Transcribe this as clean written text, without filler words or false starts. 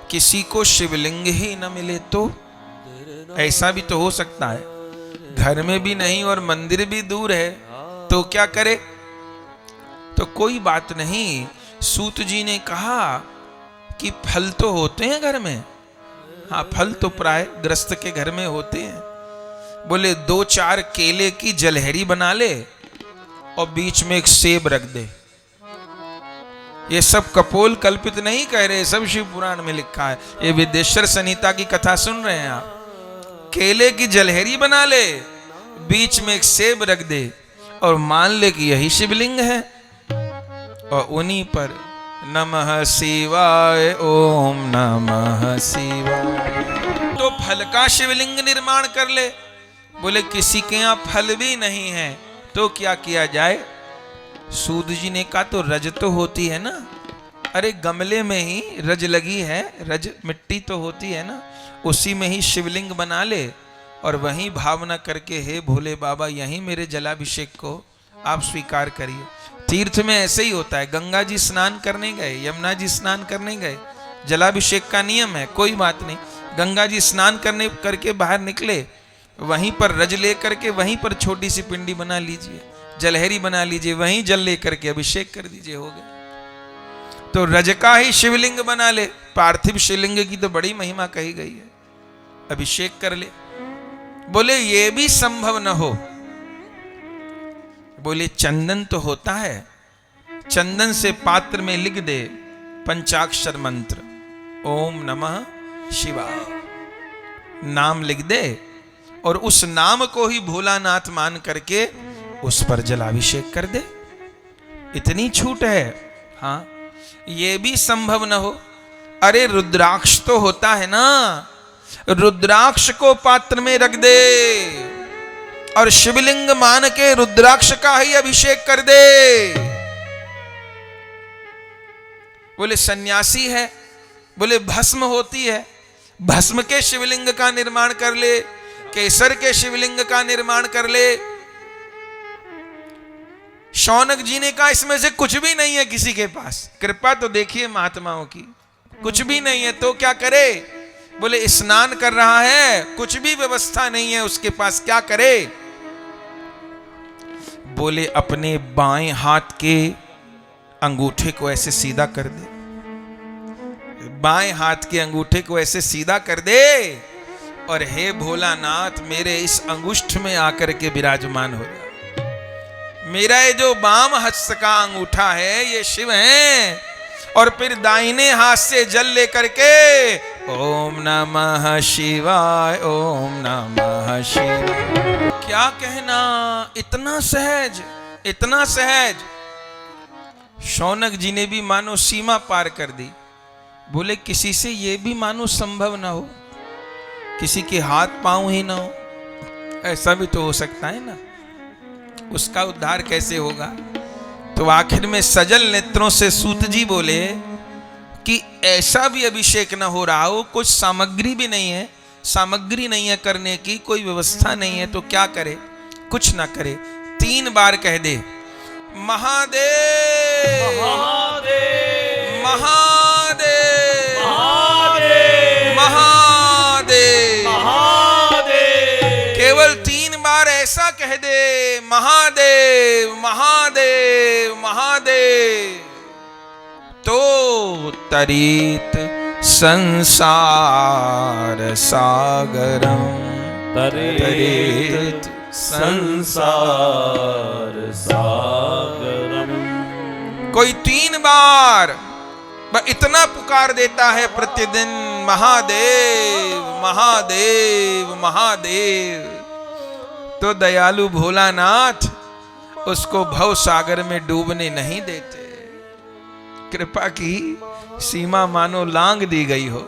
किसी को शिवलिंग ही न मिले तो? ऐसा भी तो हो सकता है, घर में भी नहीं और मंदिर भी दूर है, तो क्या करे? तो कोई बात नहीं, सूत जी ने कहा कि फल तो होते हैं घर में। हाँ, फल तो प्राय ग्रस्त के घर में होते हैं। बोले 2-4 केले की जलहरी बना ले और बीच में एक सेब रख दे। ये सब कपोल कल्पित नहीं कह रहे, सब शिव पुराण में लिखा है। ये विदेश्वर संहिता की कथा सुन रहे हैं आप। केले की जलहरी बना ले, बीच में एक सेब रख दे और मान ले कि यही शिवलिंग है, और उन्हीं पर नमः शिवाय, ओम नमः शिवाय, तो फल का शिवलिंग निर्माण कर ले। बोले किसी के यहाँ फल भी नहीं है तो क्या किया जाए? सूत जी ने कहा तो रज तो होती है ना, अरे गमले में ही रज लगी है, रज मिट्टी तो होती है ना, उसी में ही शिवलिंग बना ले और वहीं भावना करके हे भोले बाबा यहीं मेरे जलाभिषेक को आप स्वीकार करिए। तीर्थ में ऐसे ही होता है, गंगा जी स्नान करने गए, यमुना जी स्नान करने गए, जलाभिषेक का नियम है, कोई बात नहीं। गंगा जी स्नान करने करके बाहर निकले, वहीं पर रज ले करके वहीं पर छोटी सी पिंडी बना लीजिए, जलहरी बना लीजिए, वहीं जल लेकर के अभिषेक कर दीजिए, हो गया। तो रज का ही शिवलिंग बना ले। पार्थिव शिवलिंग की तो बड़ी महिमा कही गई है, अभिषेक कर ले। बोले ये भी संभव न हो, बोले चंदन तो होता है, चंदन से पात्र में लिख दे पंचाक्षर मंत्र ओम नमः शिवाय, नाम लिख दे और उस नाम को ही भोलानाथ मान करके उस पर जलाभिषेक कर दे। इतनी छूट है। हाँ, ये भी संभव न हो, अरे रुद्राक्ष तो होता है ना, रुद्राक्ष को पात्र में रख दे और शिवलिंग मान के रुद्राक्ष का ही अभिषेक कर दे। बोले सन्यासी है, बोले भस्म होती है, भस्म के शिवलिंग का निर्माण कर ले, केसर के शिवलिंग का निर्माण कर ले। शौनक जी ने कहा इसमें से कुछ भी नहीं है किसी के पास, कृपा तो देखिए महात्माओं की, कुछ भी नहीं है तो क्या करे? बोले स्नान कर रहा है, कुछ भी व्यवस्था नहीं है उसके पास, क्या करे? बोले अपने बाएं हाथ के अंगूठे को ऐसे सीधा कर दे, बाएं हाथ के अंगूठे को ऐसे सीधा कर दे और हे भोलानाथ मेरे इस अंगुष्ठ में आकर के विराजमान हो जा। मेरा ये जो बाम हस्त का अंगूठा है ये शिव है, और फिर दाहिने हाथ से जल लेकर के ओम नमः शिवाय, ओम नमः शिवाय। क्या कहना, इतना सहज, इतना सहज। शौनक जी ने भी मानो सीमा पार कर दी। बोले किसी से ये भी मानो संभव ना हो, किसी के हाथ पांव ही ना हो, ऐसा भी तो हो सकता है ना, उसका उद्धार कैसे होगा? तो आखिर में सजल नेत्रों से सूत जी बोले कि ऐसा भी अभिषेक न हो रहा हो, कुछ सामग्री भी नहीं है, सामग्री नहीं है करने की, कोई व्यवस्था नहीं है, तो क्या करे? कुछ ना करे, 3 बार कह दे महादेव महादेव महादेव महादेव महादेव। केवल 3 बार ऐसा कह दे महादेव महादेव महादेव, तो तरित संसार सागरम, तरित संसार सागरम। कोई 3 बार इतना पुकार देता है प्रतिदिन महादेव महादेव महादेव, तो दयालु भोलानाथ उसको भव सागर में डूबने नहीं देते। कृपा की सीमा मानो लांग दी गई हो।